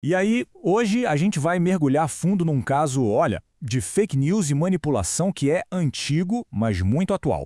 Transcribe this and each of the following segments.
E aí, hoje a gente vai mergulhar fundo num caso, olha, de fake news e manipulação que é antigo, mas muito atual.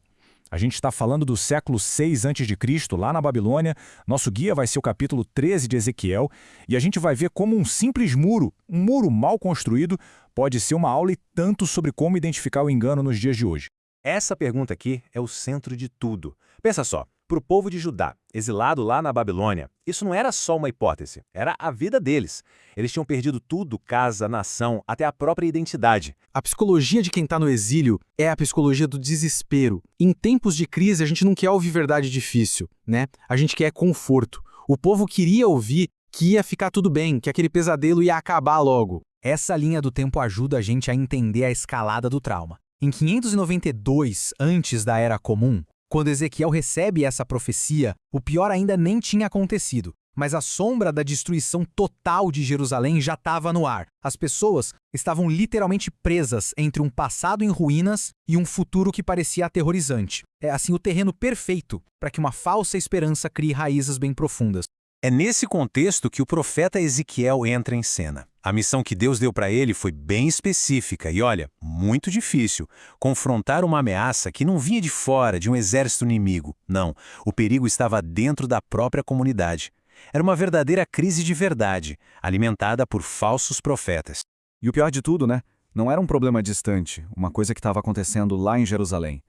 A gente está falando do século 6 a.C., lá na Babilônia. Nosso guia vai ser o capítulo 13 de Ezequiel, e a gente vai ver como um simples muro, um muro mal construído, pode ser uma aula e tanto sobre como identificar o engano nos dias de hoje. Essa pergunta aqui é o centro de tudo. Pensa só, para o povo de Judá, exilado lá na Babilônia, isso não era só uma hipótese, era a vida deles. Eles tinham perdido tudo, casa, nação, até a própria identidade. A psicologia de quem está no exílio é a psicologia do desespero. Em tempos de crise, a gente não quer ouvir verdade difícil, né? A gente quer conforto. O povo queria ouvir que ia ficar tudo bem, que aquele pesadelo ia acabar logo. Essa linha do tempo ajuda a gente a entender a escalada do trauma. Em 592 antes da Era Comum, quando Ezequiel recebe essa profecia, o pior ainda nem tinha acontecido, mas a sombra da destruição total de Jerusalém já estava no ar. As pessoas estavam literalmente presas entre um passado em ruínas e um futuro que parecia aterrorizante. É assim o terreno perfeito para que uma falsa esperança crie raízes bem profundas. É nesse contexto que o profeta Ezequiel entra em cena. A missão que Deus deu para ele foi bem específica e, olha, muito difícil. Confrontar uma ameaça que não vinha de fora, de um exército inimigo. Não, o perigo estava dentro da própria comunidade. Era uma verdadeira crise de verdade, alimentada por falsos profetas. E o pior de tudo, né? Não era um problema distante, uma coisa que estava acontecendo lá em Jerusalém.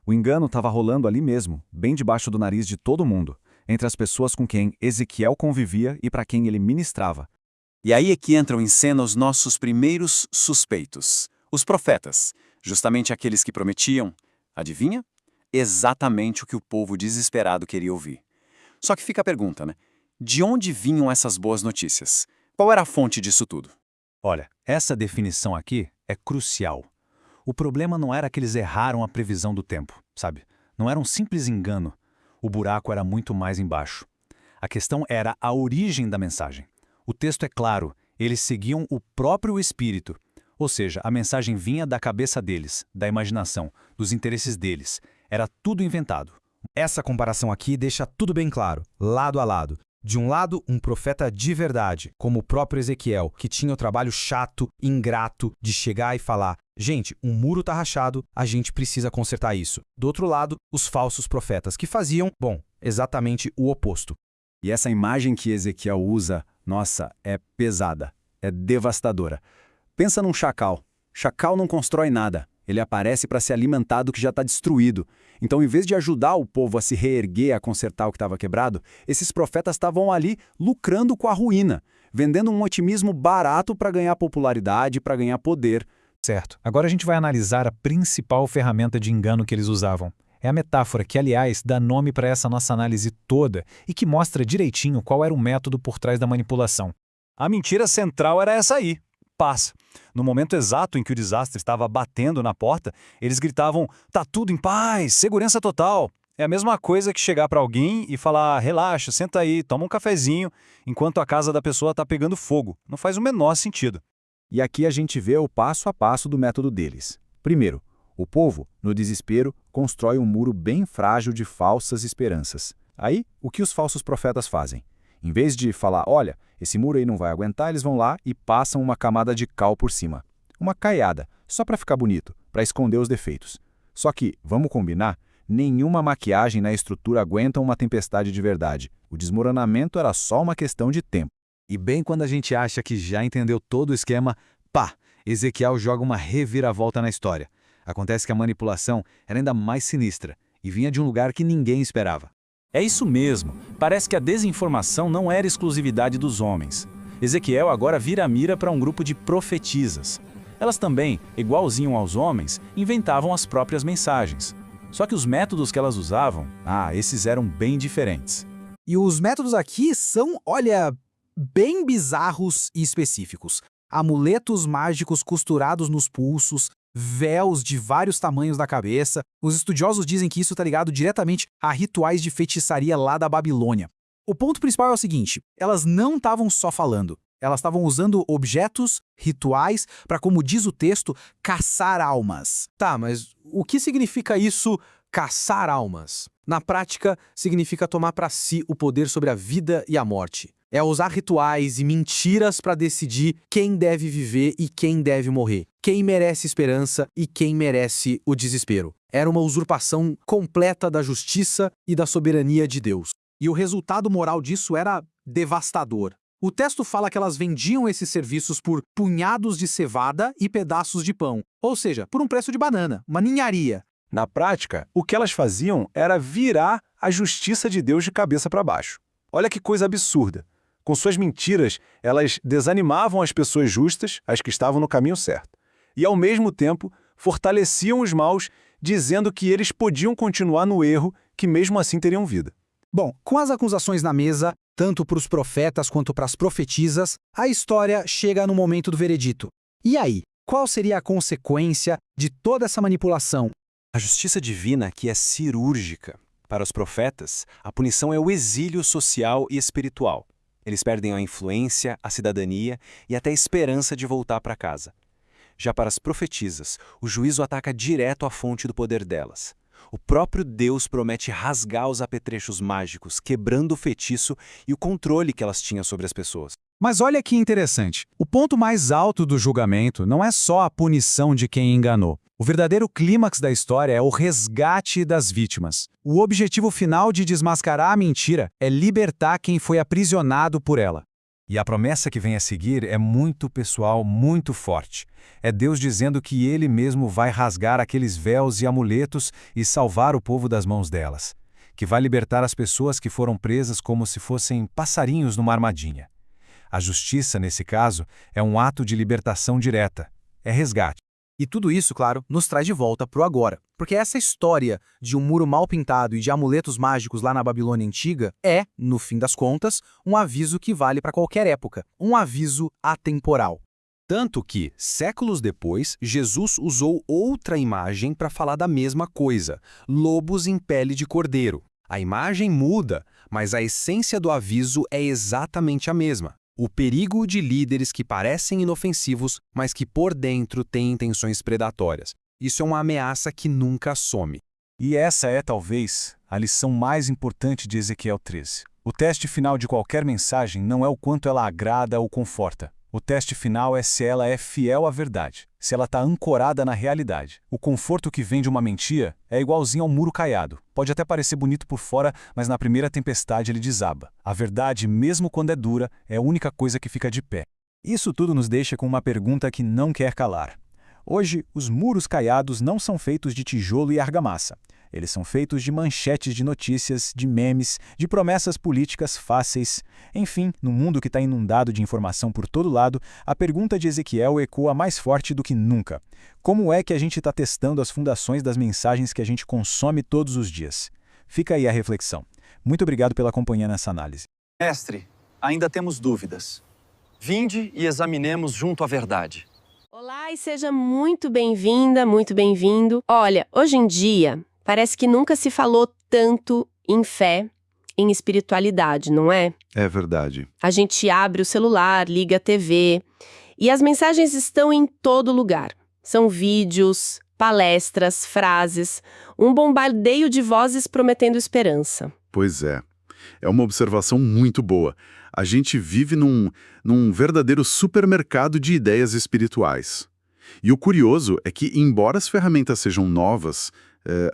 O engano estava rolando ali mesmo, bem debaixo do nariz de todo mundo, entre as pessoas com quem Ezequiel convivia e para quem ele ministrava. E aí é que entram em cena os nossos primeiros suspeitos, os profetas, justamente aqueles que prometiam, adivinha? Exatamente o que o povo desesperado queria ouvir. Só que fica a pergunta, né? De onde vinham essas boas notícias? Qual era a fonte disso tudo? Olha, essa definição aqui é crucial. O problema não era que eles erraram a previsão do tempo, sabe? Não era um simples engano. O buraco era muito mais embaixo. A questão era a origem da mensagem. O texto é claro, eles seguiam o próprio Espírito. Ou seja, a mensagem vinha da cabeça deles, da imaginação, dos interesses deles. Era tudo inventado. Essa comparação aqui deixa tudo bem claro, lado a lado. De um lado, um profeta de verdade, como o próprio Ezequiel, que tinha o trabalho chato, ingrato, de chegar e falar: gente, um muro tá rachado, a gente precisa consertar isso. Do outro lado, os falsos profetas, que faziam, bom, exatamente o oposto. E essa imagem que Ezequiel usa, nossa, é pesada, é devastadora. Pensa num chacal. Chacal não constrói nada. Ele aparece para se alimentar do que já está destruído. Então, em vez de ajudar o povo a se reerguer, a consertar o que estava quebrado, esses profetas estavam ali lucrando com a ruína, vendendo um otimismo barato para ganhar popularidade, para ganhar poder. Certo. Agora a gente vai analisar a principal ferramenta de engano que eles usavam. É a metáfora que, aliás, dá nome para essa nossa análise toda e que mostra direitinho qual era o método por trás da manipulação. A mentira central era essa aí: paz. No momento exato em que o desastre estava batendo na porta, eles gritavam: tá tudo em paz, segurança total. É a mesma coisa que chegar para alguém e falar: relaxa, senta aí, toma um cafezinho, enquanto a casa da pessoa está pegando fogo. Não faz o menor sentido. E aqui a gente vê o passo a passo do método deles. Primeiro, o povo, no desespero, constrói um muro bem frágil de falsas esperanças. Aí, o que os falsos profetas fazem? Em vez de falar: olha, esse muro aí não vai aguentar, eles vão lá e passam uma camada de cal por cima. Uma caiada, só para ficar bonito, para esconder os defeitos. Só que, vamos combinar, nenhuma maquiagem na estrutura aguenta uma tempestade de verdade. O desmoronamento era só uma questão de tempo. E bem quando a gente acha que já entendeu todo o esquema, pá, Ezequiel joga uma reviravolta na história. Acontece que a manipulação era ainda mais sinistra e vinha de um lugar que ninguém esperava. É isso mesmo. Parece que a desinformação não era exclusividade dos homens. Ezequiel agora vira a mira para um grupo de profetisas. Elas também, igualzinho aos homens, inventavam as próprias mensagens. Só que os métodos que elas usavam, esses eram bem diferentes. E os métodos aqui são, olha, bem bizarros e específicos. Amuletos mágicos costurados nos pulsos, véus de vários tamanhos da cabeça. Os estudiosos dizem que isso está ligado diretamente a rituais de feitiçaria lá da Babilônia. O ponto principal é o seguinte: elas não estavam só falando. Elas estavam usando objetos, rituais, para, como diz o texto, caçar almas. Tá, mas o que significa isso, caçar almas? Na prática, significa tomar para si o poder sobre a vida e a morte. É usar rituais e mentiras para decidir quem deve viver e quem deve morrer, quem merece esperança e quem merece o desespero. Era uma usurpação completa da justiça e da soberania de Deus. E o resultado moral disso era devastador. O texto fala que elas vendiam esses serviços por punhados de cevada e pedaços de pão, ou seja, por um preço de banana, uma ninharia. Na prática, o que elas faziam era virar a justiça de Deus de cabeça para baixo. Olha que coisa absurda. Com suas mentiras, elas desanimavam as pessoas justas, as que estavam no caminho certo. E, ao mesmo tempo, fortaleciam os maus, dizendo que eles podiam continuar no erro, que mesmo assim teriam vida. Bom, com as acusações na mesa, tanto para os profetas quanto para as profetisas, a história chega no momento do veredito. E aí, qual seria a consequência de toda essa manipulação? A justiça divina que é cirúrgica. Para os profetas, a punição é o exílio social e espiritual. Eles perdem a influência, a cidadania e até a esperança de voltar para casa. Já para as profetisas, o juízo ataca direto a fonte do poder delas. O próprio Deus promete rasgar os apetrechos mágicos, quebrando o feitiço e o controle que elas tinham sobre as pessoas. Mas olha que interessante. O ponto mais alto do julgamento não é só a punição de quem enganou. O verdadeiro clímax da história é o resgate das vítimas. O objetivo final de desmascarar a mentira é libertar quem foi aprisionado por ela. E a promessa que vem a seguir é muito pessoal, muito forte. É Deus dizendo que Ele mesmo vai rasgar aqueles véus e amuletos e salvar o povo das mãos delas. Que vai libertar as pessoas que foram presas como se fossem passarinhos numa armadilha. A justiça, nesse caso, é um ato de libertação direta. É resgate. E tudo isso, claro, nos traz de volta pro agora. Porque essa história de um muro mal pintado e de amuletos mágicos lá na Babilônia Antiga é, no fim das contas, um aviso que vale para qualquer época. Um aviso atemporal. Tanto que, séculos depois, Jesus usou outra imagem para falar da mesma coisa: lobos em pele de cordeiro. A imagem muda, mas a essência do aviso é exatamente a mesma. O perigo de líderes que parecem inofensivos, mas que por dentro têm intenções predatórias. Isso é uma ameaça que nunca some. E essa é, talvez, a lição mais importante de Ezequiel 13. O teste final de qualquer mensagem não é o quanto ela agrada ou conforta. O teste final é se ela é fiel à verdade, se ela está ancorada na realidade. O conforto que vem de uma mentira é igualzinho ao muro caiado. Pode até parecer bonito por fora, mas na primeira tempestade ele desaba. A verdade, mesmo quando é dura, é a única coisa que fica de pé. Isso tudo nos deixa com uma pergunta que não quer calar. Hoje, os muros caiados não são feitos de tijolo e argamassa. Eles são feitos de manchetes de notícias, de memes, de promessas políticas fáceis. Enfim, no mundo que está inundado de informação por todo lado, a pergunta de Ezequiel ecoa mais forte do que nunca. Como é que a gente está testando as fundações das mensagens que a gente consome todos os dias? Fica aí a reflexão. Muito obrigado pela companhia nessa análise. Mestre, ainda temos dúvidas. Vinde e examinemos junto à verdade. Olá e seja muito bem-vinda, muito bem-vindo. Olha, hoje em dia, parece que nunca se falou tanto em fé, em espiritualidade, não é? É verdade. A gente abre o celular, liga a TV e as mensagens estão em todo lugar. São vídeos, palestras, frases, um bombardeio de vozes prometendo esperança. Pois é. É uma observação muito boa. A gente vive num verdadeiro supermercado de ideias espirituais. E o curioso é que, embora as ferramentas sejam novas,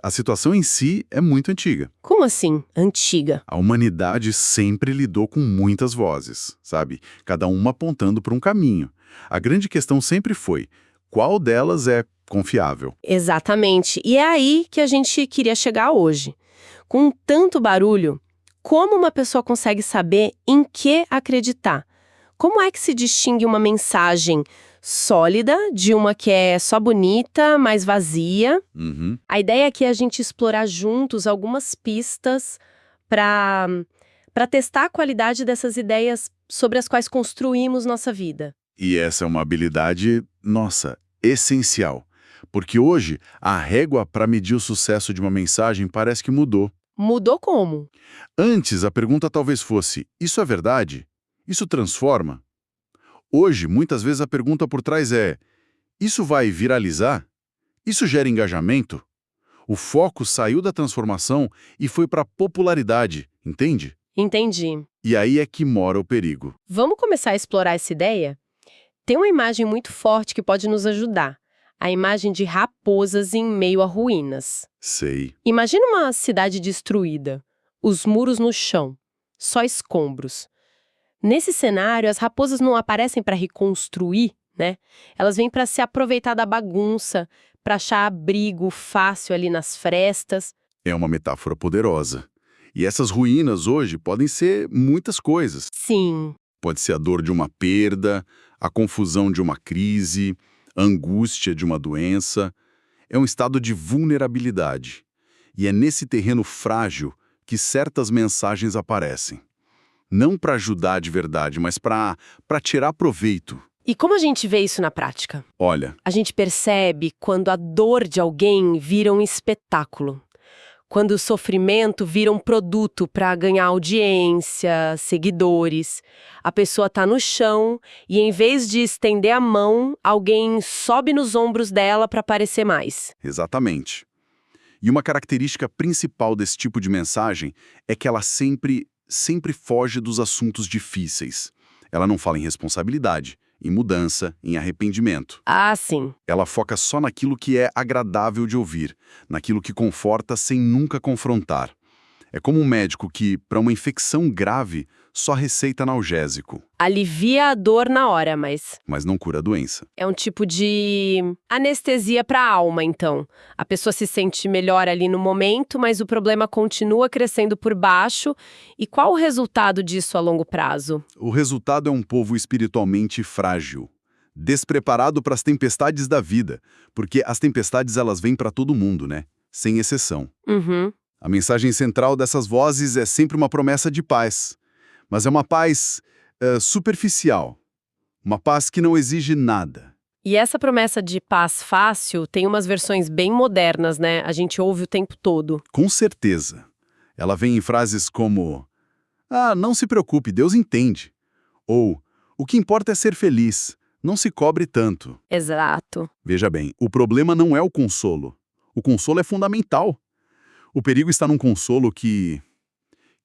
a situação em si é muito antiga. Como assim, antiga? A humanidade sempre lidou com muitas vozes, sabe? Cada uma apontando para um caminho. A grande questão sempre foi: qual delas é confiável? Exatamente. E é aí que a gente queria chegar hoje. Com tanto barulho, como uma pessoa consegue saber em que acreditar? Como é que se distingue uma mensagem sólida de uma que é só bonita, mas vazia? Uhum. A ideia aqui é a gente explorar juntos algumas pistas para testar a qualidade dessas ideias sobre as quais construímos nossa vida. E essa é uma habilidade, nossa, essencial. Porque hoje, a régua para medir o sucesso de uma mensagem parece que mudou. Mudou como? Antes, a pergunta talvez fosse: isso é verdade? Isso transforma? Hoje, muitas vezes a pergunta por trás é: isso vai viralizar? Isso gera engajamento? O foco saiu da transformação e foi para a popularidade, entende? Entendi. E aí é que mora o perigo. Vamos começar a explorar essa ideia? Tem uma imagem muito forte que pode nos ajudar. A imagem de raposas em meio a ruínas. Sei. Imagina uma cidade destruída, os muros no chão, só escombros. Nesse cenário, as raposas não aparecem para reconstruir, né? Elas vêm para se aproveitar da bagunça, para achar abrigo fácil ali nas frestas. É uma metáfora poderosa. E essas ruínas hoje podem ser muitas coisas. Sim, Pode ser a dor de uma perda, a confusão de uma crise, a angústia de uma doença. É um estado de vulnerabilidade. E é nesse terreno frágil que certas mensagens aparecem. Não para ajudar de verdade, mas para tirar proveito. e como a gente vê isso na prática? Olha, A gente percebe quando a dor de alguém vira um espetáculo. Quando o sofrimento vira um produto para ganhar audiência, seguidores. A pessoa está no chão e, em vez de estender a mão, alguém sobe nos ombros dela para parecer mais. exatamente. E uma característica principal desse tipo de mensagem é que ela sempre foge dos assuntos difíceis. Ela não fala em responsabilidade, em mudança, em arrependimento. Ah, sim. Ela foca só naquilo que é agradável de ouvir, naquilo que conforta sem nunca confrontar. É como um médico que, para uma infecção grave, só receita analgésico, Alivia a dor na hora, mas mas não cura a doença. é um tipo de anestesia para a alma, então. A pessoa se sente melhor ali no momento, mas o problema continua crescendo por baixo. E qual o resultado disso a longo prazo? O resultado é um povo espiritualmente frágil, despreparado para as tempestades da vida, porque as tempestades elas vêm para todo mundo, né? Sem exceção. Uhum. A mensagem central dessas vozes é sempre uma promessa de paz, mas é uma paz superficial, uma paz que não exige nada. E essa promessa de paz fácil tem umas versões bem modernas, né? A gente ouve o tempo todo. Com certeza. Ela vem em frases como: "Ah, não se preocupe, Deus entende." Ou "O que importa é ser feliz, não se cobre tanto." Exato. Veja bem, o problema não é o consolo. O consolo é fundamental. O perigo está num consolo que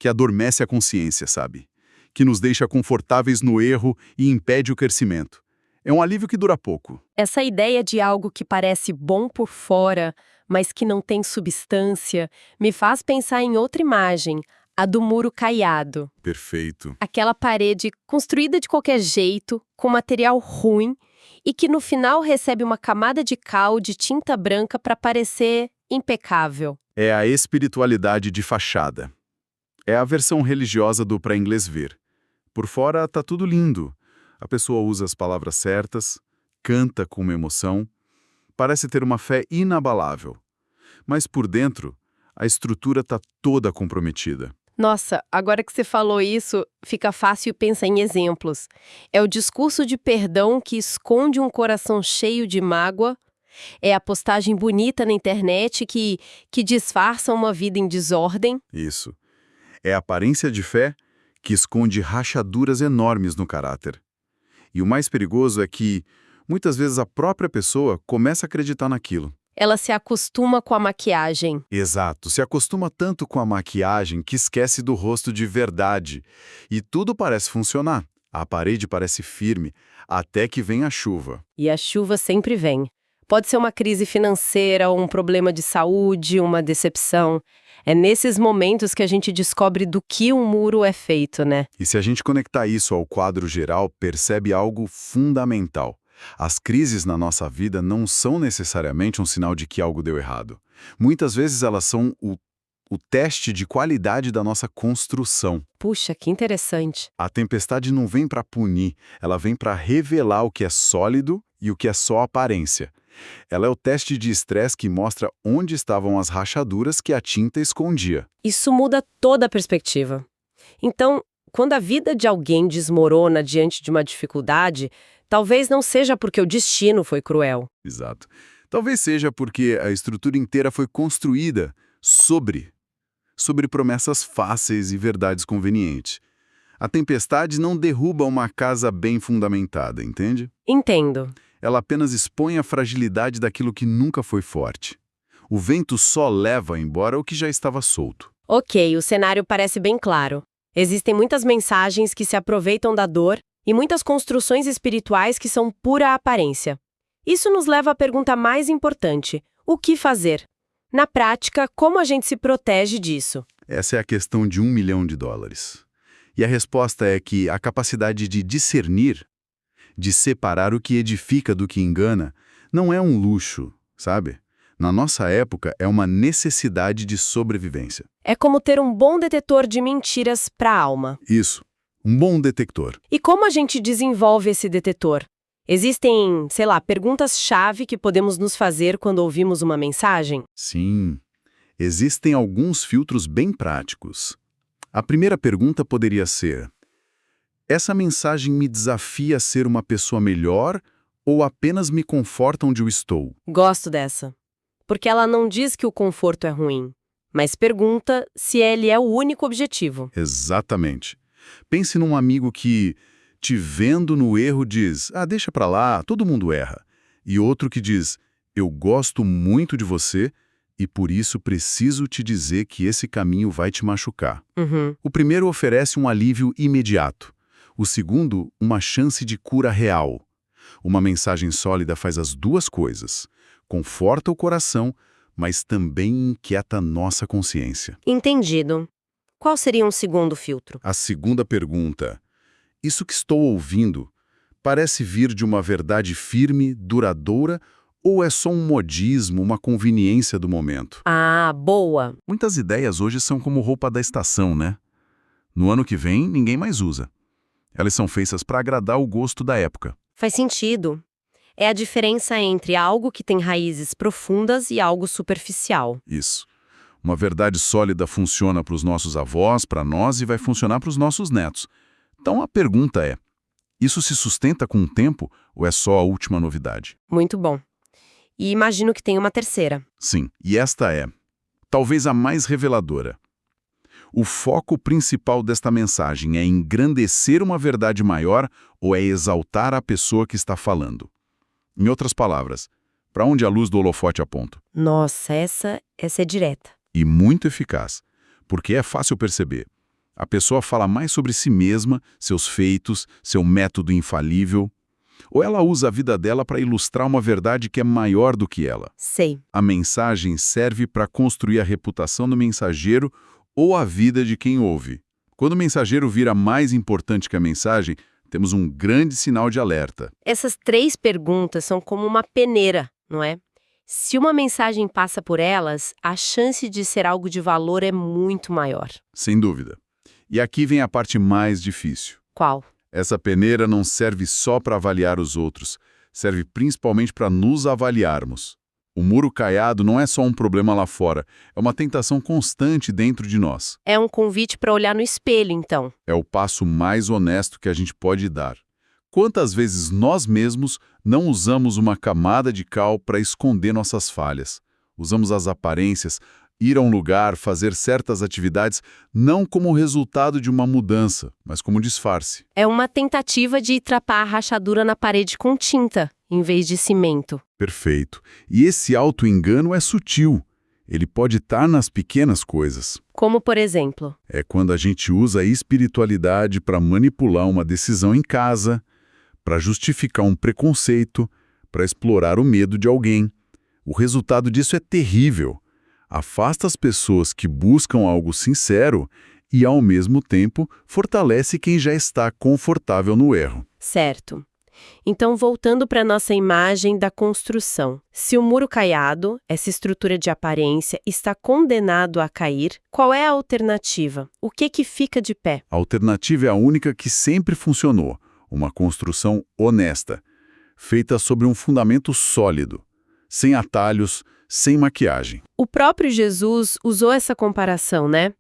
adormece a consciência, sabe? Que nos deixa confortáveis no erro e impede o crescimento. É um alívio que dura pouco. Essa ideia de algo que parece bom por fora, mas que não tem substância, me faz pensar em outra imagem, a do muro caiado. Perfeito. Aquela parede construída de qualquer jeito, com material ruim, e que no final recebe uma camada de cal de tinta branca para parecer impecável. É a espiritualidade de fachada. É a versão religiosa do para inglês ver. Por fora tá tudo lindo. A pessoa usa as palavras certas, canta com uma emoção, parece ter uma fé inabalável. Mas por dentro, a estrutura tá toda comprometida. Nossa, agora que você falou isso, fica fácil pensar em exemplos. É o discurso de perdão que esconde um coração cheio de mágoa. É a postagem bonita na internet que disfarça uma vida em desordem. Isso. É a aparência de fé que esconde rachaduras enormes no caráter. E o mais perigoso é que, muitas vezes, a própria pessoa começa a acreditar naquilo. Ela se acostuma com a maquiagem. Exato, se acostuma tanto com a maquiagem que esquece do rosto de verdade. E tudo parece funcionar. A parede parece firme, até que vem a chuva. E a chuva sempre vem. Pode ser uma crise financeira, um problema de saúde, uma decepção. É nesses momentos que a gente descobre do que um muro é feito, né? E se a gente conectar isso ao quadro geral, percebe algo fundamental. As crises na nossa vida não são necessariamente um sinal de que algo deu errado. Muitas vezes elas são o teste de qualidade da nossa construção. Puxa, que interessante. A tempestade não vem para punir, ela vem para revelar o que é sólido e o que é só aparência. Ela é o teste de estresse que mostra onde estavam as rachaduras que a tinta escondia. Isso muda toda a perspectiva. Então, quando a vida de alguém desmorona diante de uma dificuldade, talvez não seja porque o destino foi cruel. Exato. Talvez seja porque a estrutura inteira foi construída sobre promessas fáceis e verdades convenientes. A tempestade não derruba uma casa bem fundamentada, entende? Entendo. Ela apenas expõe a fragilidade daquilo que nunca foi forte. O vento só leva embora o que já estava solto. Ok, o cenário parece bem claro. Existem muitas mensagens que se aproveitam da dor e muitas construções espirituais que são pura aparência. Isso nos leva à pergunta mais importante: o que fazer? Na prática, como a gente se protege disso? Essa é a questão de $1 milhão. E a resposta é que a capacidade de discernir, de separar o que edifica do que engana, não é um luxo, sabe? Na nossa época, é uma necessidade de sobrevivência. É como ter um bom detetor de mentiras para a alma. Isso, um bom detector. E como a gente desenvolve esse detetor? Existem, sei lá, perguntas-chave que podemos nos fazer quando ouvimos uma mensagem? Sim, existem alguns filtros bem práticos. A primeira pergunta poderia ser: essa mensagem me desafia a ser uma pessoa melhor ou apenas me conforta onde eu estou? Gosto dessa. Porque ela não diz que o conforto é ruim, mas pergunta se ele é o único objetivo. Exatamente. Pense num amigo que, te vendo no erro, diz: deixa pra lá, todo mundo erra. E outro que diz: eu gosto muito de você e por isso preciso te dizer que esse caminho vai te machucar. O primeiro oferece um alívio imediato. O segundo, uma chance de cura real. Uma mensagem sólida faz as duas coisas. Conforta o coração, mas também inquieta nossa consciência. Entendido. Qual seria um segundo filtro? A segunda pergunta: isso que estou ouvindo parece vir de uma verdade firme, duradoura, ou é só um modismo, uma conveniência do momento? Ah, boa! Muitas ideias hoje são como roupa da estação, né? No ano que vem, ninguém mais usa. Elas são feitas para agradar o gosto da época. Faz sentido. É a diferença entre algo que tem raízes profundas e algo superficial. Isso. Uma verdade sólida funciona para os nossos avós, para nós, e vai funcionar para os nossos netos. Então a pergunta é: isso se sustenta com o tempo ou é só a última novidade? Muito bom. E imagino que tem uma terceira. Sim, e esta é, talvez a mais reveladora. O foco principal desta mensagem é engrandecer uma verdade maior ou é exaltar a pessoa que está falando? Em outras palavras, para onde a luz do holofote aponta? Nossa, essa é direta. E muito eficaz, porque é fácil perceber. A pessoa fala mais sobre si mesma, seus feitos, seu método infalível, ou ela usa a vida dela para ilustrar uma verdade que é maior do que ela. Sei. A mensagem serve para construir a reputação do mensageiro ou a vida de quem ouve. Quando o mensageiro vira mais importante que a mensagem, temos um grande sinal de alerta. Essas 3 perguntas são como uma peneira, não é? Se uma mensagem passa por elas, a chance de ser algo de valor é muito maior. Sem dúvida. E aqui vem a parte mais difícil. Qual? Essa peneira não serve só para avaliar os outros, serve principalmente para nos avaliarmos. O muro caiado não é só um problema lá fora, é uma tentação constante dentro de nós. É um convite para olhar no espelho, então. É o passo mais honesto que a gente pode dar. Quantas vezes nós mesmos não usamos uma camada de cal para esconder nossas falhas? Usamos as aparências, ir a um lugar, fazer certas atividades, não como resultado de uma mudança, mas como disfarce. É uma tentativa de trapar a rachadura na parede com tinta, em vez de cimento. Perfeito. E esse auto-engano é sutil. Ele pode estar nas pequenas coisas. Como, por exemplo? É quando a gente usa a espiritualidade para manipular uma decisão em casa, para justificar um preconceito, para explorar o medo de alguém. O resultado disso é terrível. Afasta as pessoas que buscam algo sincero e, ao mesmo tempo, fortalece quem já está confortável no erro. Certo. Então, voltando para a nossa imagem da construção. Se o muro caiado, essa estrutura de aparência, está condenado a cair, qual é a alternativa? O que fica de pé? A alternativa é a única que sempre funcionou. Uma construção honesta, feita sobre um fundamento sólido, sem atalhos, sem maquiagem. O próprio Jesus usou essa comparação, né?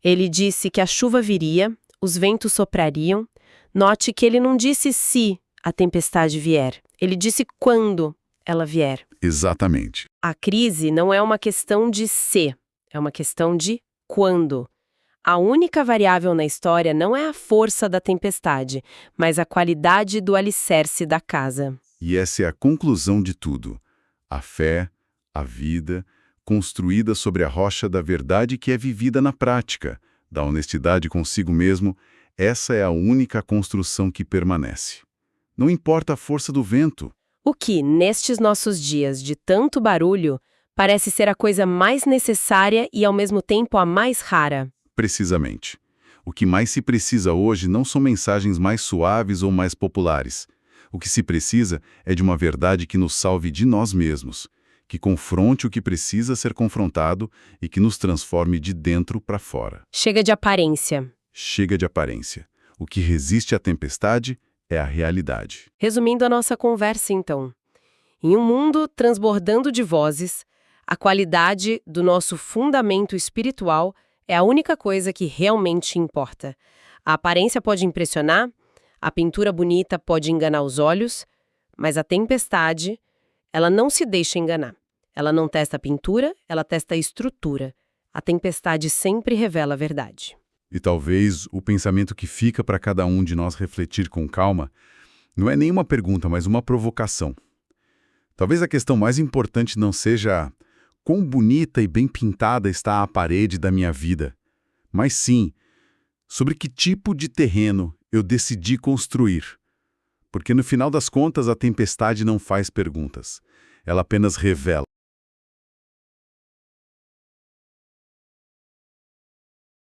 Ele disse que a chuva viria, os ventos soprariam. Note que ele não disse se a tempestade vier. Ele disse quando ela vier. Exatamente. A crise não é uma questão de se, é uma questão de quando. A única variável na história não é a força da tempestade, mas a qualidade do alicerce da casa. E essa é a conclusão de tudo. A fé, a vida, construída sobre a rocha da verdade que é vivida na prática, da honestidade consigo mesmo, essa é a única construção que permanece. Não importa a força do vento. O que, nestes nossos dias de tanto barulho, parece ser a coisa mais necessária e, ao mesmo tempo, a mais rara. Precisamente. O que mais se precisa hoje não são mensagens mais suaves ou mais populares. O que se precisa é de uma verdade que nos salve de nós mesmos, que confronte o que precisa ser confrontado e que nos transforme de dentro para fora. Chega de aparência. Chega de aparência. O que resiste à tempestade é a realidade. Resumindo a nossa conversa, então. Em um mundo transbordando de vozes, a qualidade do nosso fundamento espiritual é a única coisa que realmente importa. A aparência pode impressionar, a pintura bonita pode enganar os olhos, mas a tempestade, ela não se deixa enganar. Ela não testa a pintura, ela testa a estrutura. A tempestade sempre revela a verdade. E talvez o pensamento que fica para cada um de nós refletir com calma não é nenhuma pergunta, mas uma provocação. Talvez a questão mais importante não seja quão bonita e bem pintada está a parede da minha vida, mas sim sobre que tipo de terreno eu decidi construir. Porque no final das contas a tempestade não faz perguntas, ela apenas revela.